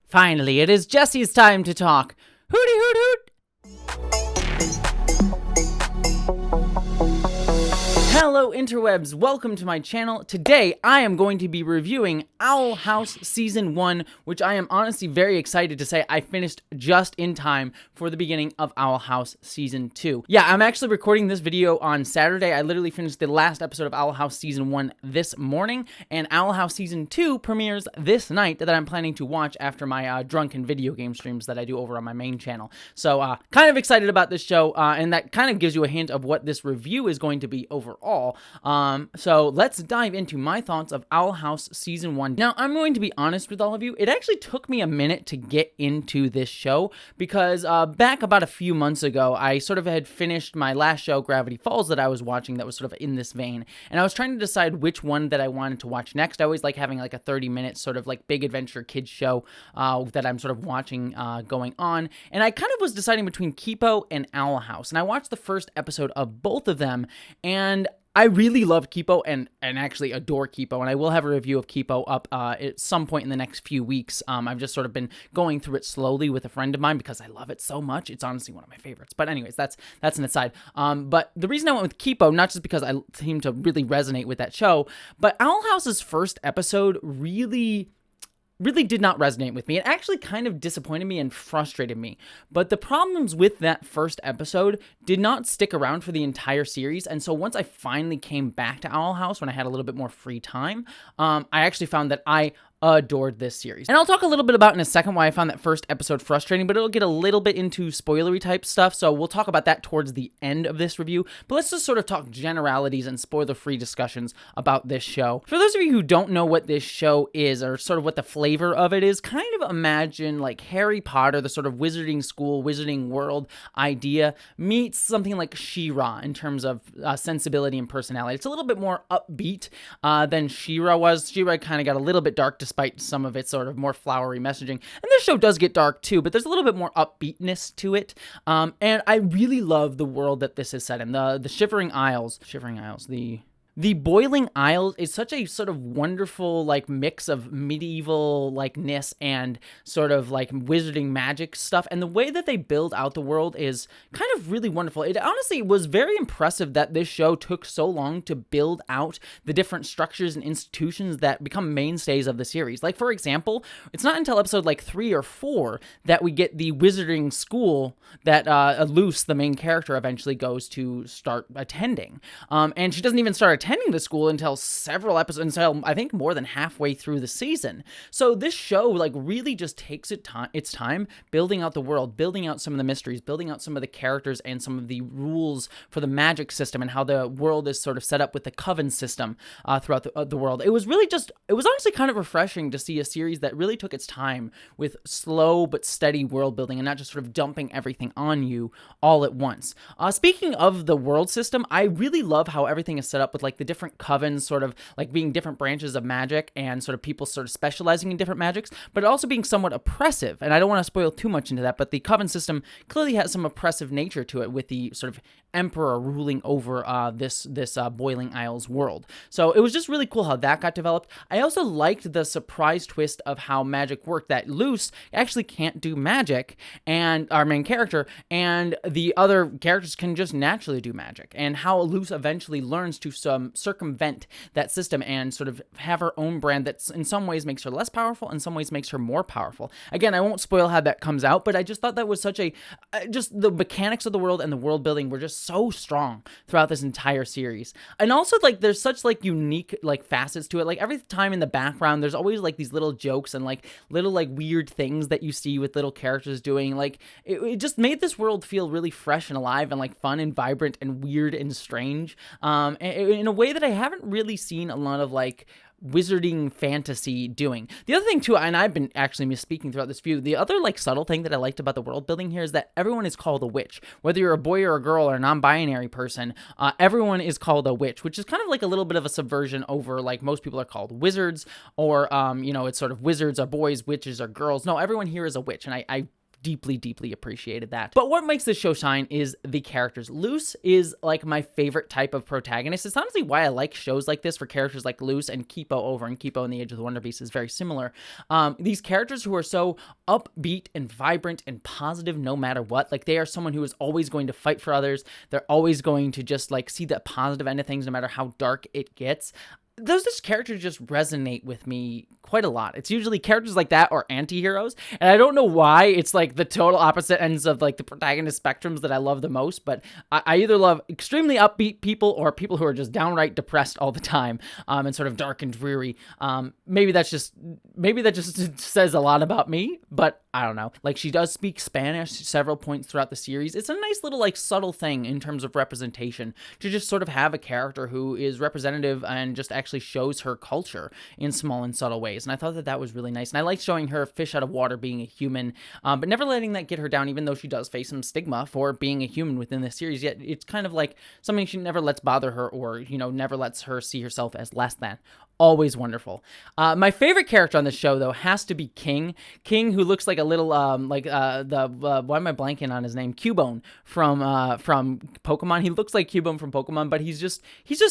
Finally, it is Jessie's time to talk. Hooty hoot hoot! Hello interwebs, welcome to my channel. Today I am going to be reviewing Owl House Season 1, which I am honestly very excited to say I finished just in time for the beginning of Owl House Season 2. Yeah, I'm actually recording this video on Saturday. I literally finished the last episode of Owl House Season 1 this morning, and Owl House Season 2 premieres this night that I'm planning to watch after my drunken video game streams that I do over on my main channel. So, kind of excited about this show, and that kind of gives you a hint of what this review is going to be overall. So let's dive into my thoughts of Owl House Season 1. Now, I'm going to be honest with all of you. It actually took me a minute to get into this show because back about a few months ago, I sort of had finished my last show, Gravity Falls, that I was watching that was sort of in this vein. And I was trying to decide which one that I wanted to watch next. I always like having like a 30-minute sort of like big adventure kids show that I'm sort of watching going on. And I kind of was deciding between Kipo and Owl House. And I watched the first episode of both of them, and I really love Kipo and actually adore Kipo, and I will have a review of Kipo up at some point in the next few weeks. I've just sort of been going through it slowly with a friend of mine because I love it so much. It's honestly one of my favorites. But anyways, that's an aside. But the reason I went with Kipo, not just because I seem to really resonate with that show, but Owl House's first episode really did not resonate with me. It actually kind of disappointed me and frustrated me. But the problems with that first episode did not stick around for the entire series. And so once I finally came back to Owl House, when I had a little bit more free time, I actually found that I adored this series. And I'll talk a little bit about in a second why I found that first episode frustrating, but it'll get a little bit into spoilery type stuff, so we'll talk about that towards the end of this review. But let's just sort of talk generalities and spoiler-free discussions about this show. For those of you who don't know what this show is, or sort of what the flavor of it is, kind of imagine like Harry Potter, the sort of wizarding school, wizarding world idea, meets something like She-Ra in terms of sensibility and personality. It's a little bit more upbeat than She-Ra was. She-Ra kind of got a little bit dark despite some of its sort of more flowery messaging. And this show does get dark too, but there's a little bit more upbeatness to it. And I really love the world that this is set in. The Shivering Isles, the Boiling Isles is such a sort of wonderful like mix of medieval likeness and sort of like wizarding magic stuff, and the way that they build out the world is kind of really wonderful. It honestly was very impressive that this show took so long to build out the different structures and institutions that become mainstays of the series. Like, for example, it's not until episode like 3 or 4 that we get the wizarding school that Luz, the main character, eventually goes to start attending. And she doesn't even start attending the school until several episodes, until I think more than halfway through the season. So this show like really just takes its time building out the world, building out some of the mysteries, building out some of the characters and some of the rules for the magic system and how the world is sort of set up with the coven system throughout the world. It was honestly kind of refreshing to see a series that really took its time with slow but steady world building and not just sort of dumping everything on you all at once. Speaking of the world system, I really love how everything is set up with like the different covens sort of like being different branches of magic and sort of people sort of specializing in different magics, but also being somewhat oppressive. And I don't want to spoil too much into that, but the coven system clearly has some oppressive nature to it with the sort of emperor ruling over this Boiling Isles world. So it was just really cool how that got developed. I also liked the surprise twist of how magic worked, that Luz actually can't do magic, and our main character, and the other characters can just naturally do magic, and how Luz eventually learns to circumvent that system and sort of have her own brand that in some ways makes her less powerful, in some ways makes her more powerful. Again, I won't spoil how that comes out, but I just thought that was such a, just the mechanics of the world and the world building were just so strong throughout this entire series. And also like there's such like unique like facets to it. Like every time in the background, there's always like these little jokes and like little like weird things that you see with little characters doing. Like it just made this world feel really fresh and alive and like fun and vibrant and weird and strange. In a way that I haven't really seen a lot of like wizarding fantasy doing. The other thing too, and I've been actually misspeaking throughout this view, the other like subtle thing that I liked about the world building here is that everyone is called a witch. Whether you're a boy or a girl or a non-binary person, everyone is called a witch, which is kind of like a little bit of a subversion over like most people are called wizards, or it's sort of wizards are boys, witches are girls. No, everyone here is a witch, and I deeply appreciated that. But what makes this show shine is the characters. Luz is like my favorite type of protagonist. It's honestly why I like shows like this for characters like Luz and Kipo over, and Kipo in The Age of the Wonder Beast is very similar. These characters who are so upbeat and vibrant and positive no matter what. Like, they are someone who is always going to fight for others. They're always going to just like see the positive end of things no matter how dark it gets. Those characters just resonate with me quite a lot. It's usually characters like that or anti-heroes, and I don't know why it's like the total opposite ends of like the protagonist spectrums that I love the most, but I either love extremely upbeat people or people who are just downright depressed all the time, and sort of dark and dreary. Maybe that just says a lot about me, but I don't know. Like, she does speak Spanish several points throughout the series. It's a nice little like subtle thing in terms of representation to just sort of have a character who is representative and just actually shows her culture in small and subtle ways. And I thought that was really nice. And I like showing her fish out of water being a human, but never letting that get her down, even though she does face some stigma for being a human within the series. Yet it's kind of like something she never lets bother her, or, you know, never lets her see herself as less than. Always wonderful. My favorite character on the show, though, has to be King. King, who looks like a little, why am I blanking on his name? Cubone from Pokemon. He looks like Cubone from Pokemon, but he's just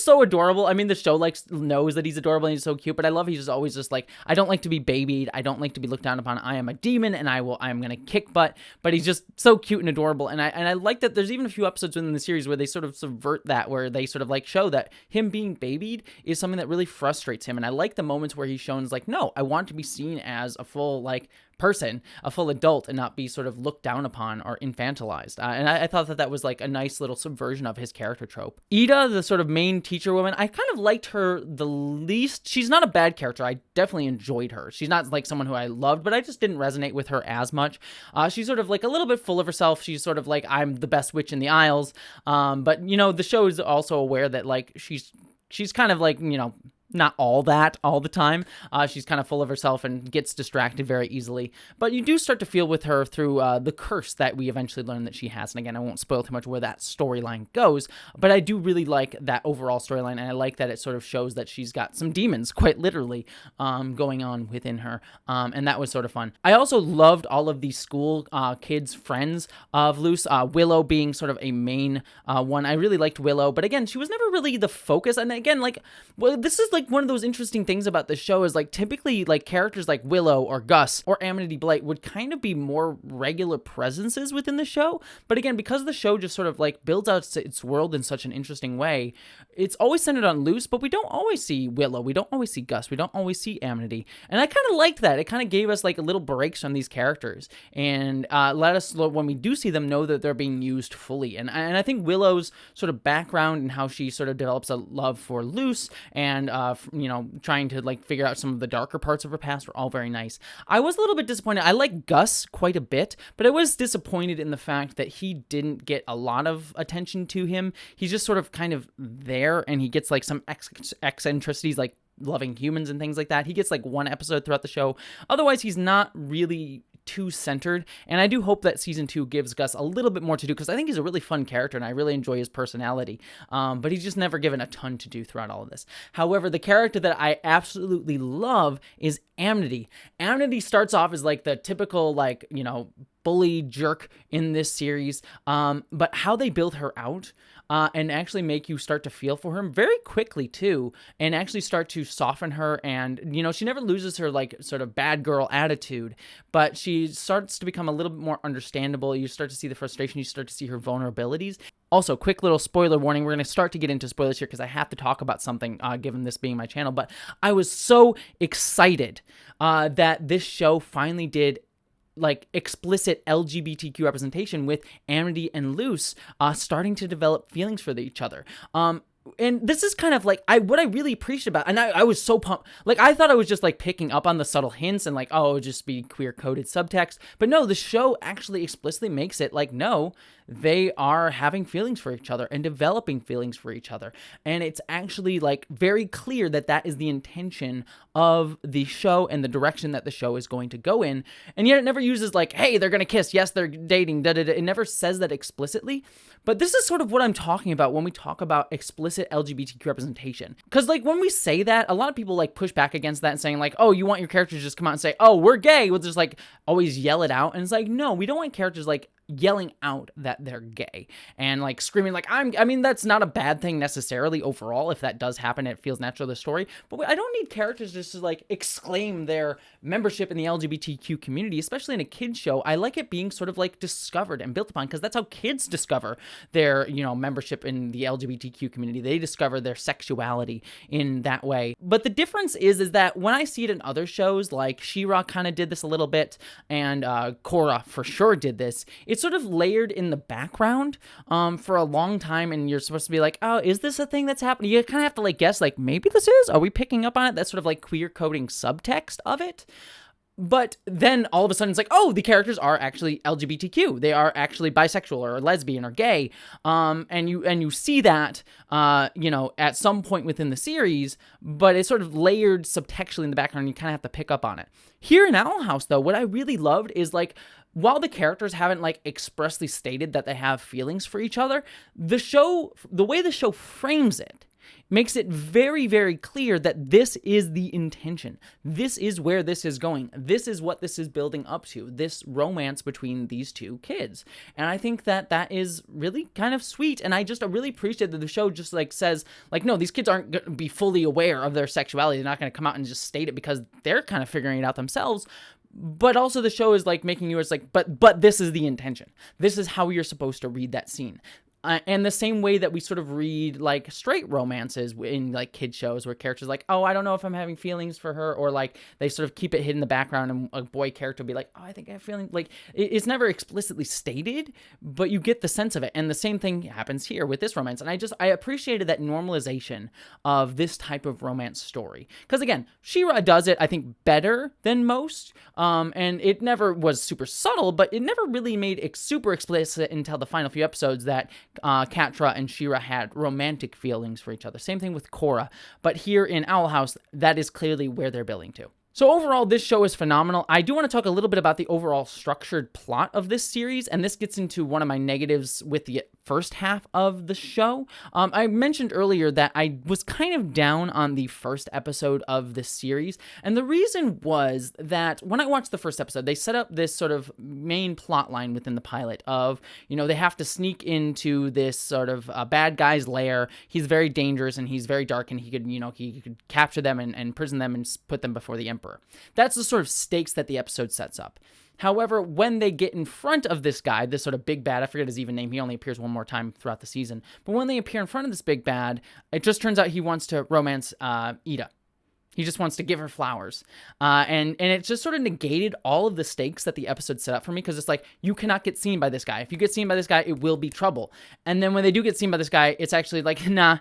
so adorable. I mean, the show knows that he's adorable and he's so cute, but I love he's just always just like, I don't like to be babied. I don't like to be looked down upon. I am a demon, and I am gonna kick butt. But he's just so cute and adorable, and I like that. There's even a few episodes within the series where they sort of subvert that, where they sort of like show that him being babied is something that really frustrates him. And I like the moments where he's shown as like, no, I want to be seen as a full like person, a full adult, and not be sort of looked down upon or infantilized. And I thought that was like a nice little subversion of his character trope. Ida, the sort of main teacher woman, I kind of liked her the least. She's not a bad character. I definitely enjoyed her. She's not like someone who I loved, but I just didn't resonate with her as much. She's sort of like a little bit full of herself. She's sort of like, I'm the best witch in the Isles. But you know, the show is also aware that like she's kind of like, you know, not all that all the time. She's kind of full of herself and gets distracted very easily. But you do start to feel with her through the curse that we eventually learn that she has. And again, I won't spoil too much where that storyline goes, but I do really like that overall storyline, and I like that it sort of shows that she's got some demons, quite literally, going on within her. And that was sort of fun. I also loved all of the school kids' friends of Luz. Willow being sort of a main one. I really liked Willow, but again, she was never really the focus. And again, like, well, this is like one of those interesting things about the show is like typically like characters like Willow or Gus or Amity Blight would kind of be more regular presences within the show. But again, because the show just sort of like builds out its world in such an interesting way, it's always centered on Luz, but we don't always see Willow. We don't always see Gus. We don't always see Amity. And I kind of liked that. It kind of gave us like a little breaks on these characters and let us, when we do see them, know that they're being used fully. And I think Willow's sort of background and how she sort of develops a love for Luz and you know, trying to like figure out some of the darker parts of her past were all very nice. I was a little bit disappointed. I like Gus quite a bit, but I was disappointed in the fact that he didn't get a lot of attention to him. He's just sort of kind of there, and he gets like some eccentricities like loving humans and things like that. He gets like one episode throughout the show. Otherwise, he's not really too centered, and I do hope that season 2 gives Gus a little bit more to do, because I think he's a really fun character and I really enjoy his personality, but he's just never given a ton to do throughout all of this. However, the character that I absolutely love is Amity. Amity starts off as like the typical, like, you know, bully jerk in this series, but how they build her out and actually make you start to feel for her very quickly too, and actually start to soften her. And, you know, she never loses her like sort of bad girl attitude, but she starts to become a little bit more understandable. You start to see the frustration, you start to see her vulnerabilities. Also, quick little spoiler warning, we're going to start to get into spoilers here because I have to talk about something given this being my channel, but I was so excited that this show finally did like explicit LGBTQ representation with Amity and Luz starting to develop feelings for each other. And this is kind of like what I really appreciate about, and I was so pumped. Like, I thought I was just like picking up on the subtle hints and like, oh, it would just be queer coded subtext. But no, the show actually explicitly makes it like, no, they are having feelings for each other and developing feelings for each other. And it's actually like very clear that that is the intention of the show and the direction that the show is going to go in. And yet it never uses like, hey, they're going to kiss. Yes, they're dating. Da, da, da. It never says that explicitly. But this is sort of what I'm talking about when we talk about explicit explicit LGBTQ representation. Because, like, when we say that, a lot of people, like, push back against that and saying, like, oh, you want your characters to just come out and say, oh, we're gay. We'll just, like, always yell it out. And it's like, no, we don't want characters, like, yelling out that they're gay and like screaming like I mean that's not a bad thing necessarily overall. If that does happen, it feels natural to the story, but I don't need characters just to like exclaim their membership in the LGBTQ community, especially in a kid's show. I like it being sort of like discovered and built upon, because that's how kids discover their, you know, membership in the LGBTQ community. They discover their sexuality in that way. But the difference is that when I see it in other shows, like She-Ra kind of did this a little bit, and Korra for sure did this, it's sort of layered in the background for a long time, and you're supposed to be like, oh, is this a thing that's happening? You kind of have to like guess, like, maybe this is? Are we picking up on it? That's sort of like queer coding subtext of it. But then all of a sudden it's like, oh, the characters are actually LGBTQ. They are actually bisexual or lesbian or gay. And you see that, you know, at some point within the series, but it's sort of layered subtextually in the background. And you kind of have to pick up on it. Here in Owl House, though, what I really loved is like, while the characters haven't like expressly stated that they have feelings for each other, the way the show frames it makes it very, very clear that this is the intention. This is where this is going. This is what this is building up to, this romance between these two kids. And I think that that is really kind of sweet. And I just really appreciate that the show just like says, like, no, these kids aren't going to be fully aware of their sexuality. They're not going to come out and just state it because they're kind of figuring it out themselves. But also the show is like making you, it's like, but this is the intention. This is how you're supposed to read that scene. And the same way that we sort of read like straight romances in like kid shows where characters are like, oh, I don't know if I'm having feelings for her, or like they sort of keep it hidden in the background, and a boy character will be like, oh, I think I have feelings. Like it's never explicitly stated, but you get the sense of it. And the same thing happens here with this romance. And I appreciated that normalization of this type of romance story. Because again, She-Ra does it, I think, better than most. And it never was super subtle, but it never really made it super explicit until the final few episodes that Catra and She-Ra had romantic feelings for each other. Same thing with Korra. But here in Owl House, that is clearly where they're building to. So overall, this show is phenomenal. I do want to talk a little bit about the overall structured plot of this series, and this gets into one of my negatives with the first half of the show. I mentioned earlier that I was kind of down on the first episode of this series, and the reason was that when I watched the first episode, they set up this sort of main plot line within the pilot of, you know, they have to sneak into this sort of bad guy's lair. He's very dangerous and he's very dark, and he could, you know, he could capture them and imprison them and put them before the Emperor. That's the sort of stakes that the episode sets up. However, when they get in front of this guy, this sort of big bad, I forget his even name, he only appears one more time throughout the season, but when they appear in front of this big bad, it just turns out he wants to romance Ida. He just wants to give her flowers. And it just sort of negated all of the stakes that the episode set up for me, because it's like, you cannot get seen by this guy. If you get seen by this guy, it will be trouble. And then when they do get seen by this guy, it's actually like, nah,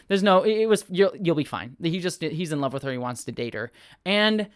there's no, you'll be fine. He's in love with her. He wants to date her. And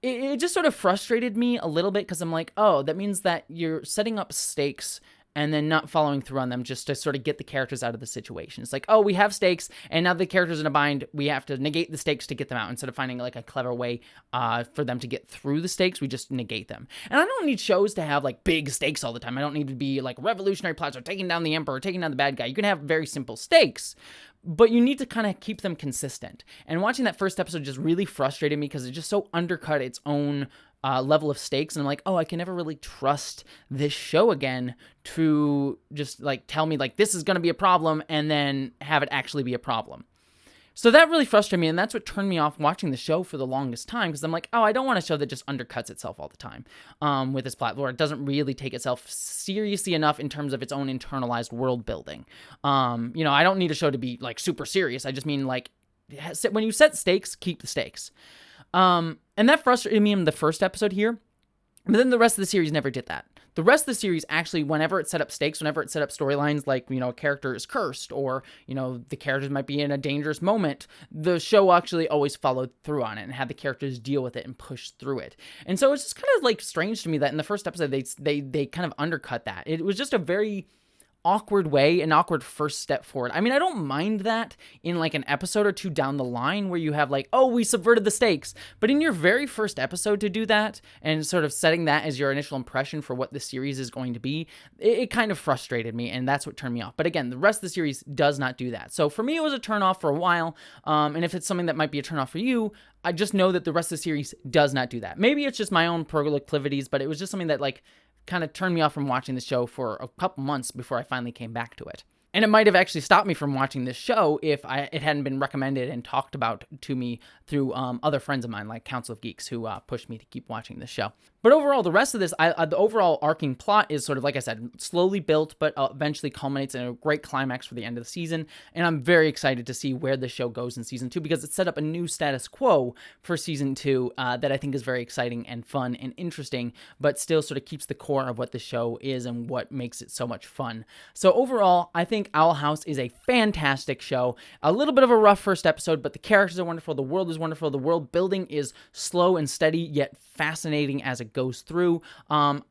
it just sort of frustrated me a little bit, because I'm like, oh, that means that you're setting up stakes and then not following through on them just to sort of get the characters out of the situation. It's like, oh, we have stakes, and now the characters in a bind, we have to negate the stakes to get them out. Instead of finding like a clever way for them to get through the stakes, we just negate them. And I don't need shows to have like big stakes all the time. I don't need to be like revolutionary plots or taking down the Emperor, or taking down the bad guy. You can have very simple stakes, but you need to kind of keep them consistent. And watching that first episode just really frustrated me, because it just so undercut its own level of stakes. And I'm like, oh, I can never really trust this show again to just like tell me like this is going to be a problem and then have it actually be a problem. So that really frustrated me, and that's what turned me off watching the show for the longest time, because I'm like, oh, I don't want a show that just undercuts itself all the time with this plot, where it doesn't really take itself seriously enough in terms of its own internalized world building. You know, I don't need a show to be like super serious. I just mean like, when you set stakes, keep the stakes. And that frustrated me in the first episode here, but then the rest of the series never did that. The rest of the series actually, whenever it set up stakes, whenever it set up storylines like, you know, a character is cursed, or, you know, the characters might be in a dangerous moment, the show actually always followed through on it and had the characters deal with it and push through it. And so it's just kind of like strange to me that in the first episode, they kind of undercut that. It was just a very awkward way, an awkward first step forward. I mean, I don't mind that in like an episode or two down the line where you have like, oh, we subverted the stakes. But in your very first episode to do that and sort of setting that as your initial impression for what the series is going to be, it kind of frustrated me, and that's what turned me off. But again, the rest of the series does not do that. So for me, it was a turnoff for a while. And if it's something that might be a turnoff for you, I just know that the rest of the series does not do that. Maybe it's just my own proclivities, but it was just something that like kind of turned me off from watching the show for a couple months before I finally came back to it. And it might have actually stopped me from watching this show if it hadn't been recommended and talked about to me through other friends of mine, like Council of Geeks, who pushed me to keep watching this show. But overall, the rest of this, the overall arcing plot is sort of, like I said, slowly built, but eventually culminates in a great climax for the end of the season. And I'm very excited to see where the show goes in season 2, because it set up a new status quo for season 2 that I think is very exciting and fun and interesting, but still sort of keeps the core of what the show is and what makes it so much fun. So overall, I think Owl House is a fantastic show. A little bit of a rough first episode, but the characters are wonderful. The world is wonderful. The world building is slow and steady, yet fascinating as it goes through. I'm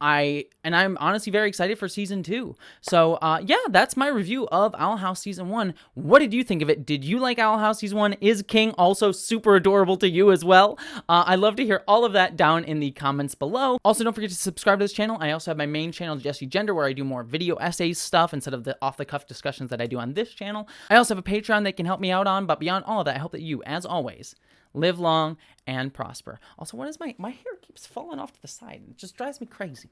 honestly very excited for season 2. So yeah, that's my review of Owl House season 1. What did you think of it? Did you like Owl House season 1? Is King also super adorable to you as well? I'd love to hear all of that down in the comments below. Also, don't forget to subscribe to this channel. I also have my main channel, Jessie Gender, where I do more video essays stuff instead of the off-the-cuff discussions that I do on this channel. I also have a Patreon that can help me out on, but beyond all of that, I hope that you, as always, live long and prosper. Also, what is my hair keeps falling off to the side. It just drives me crazy.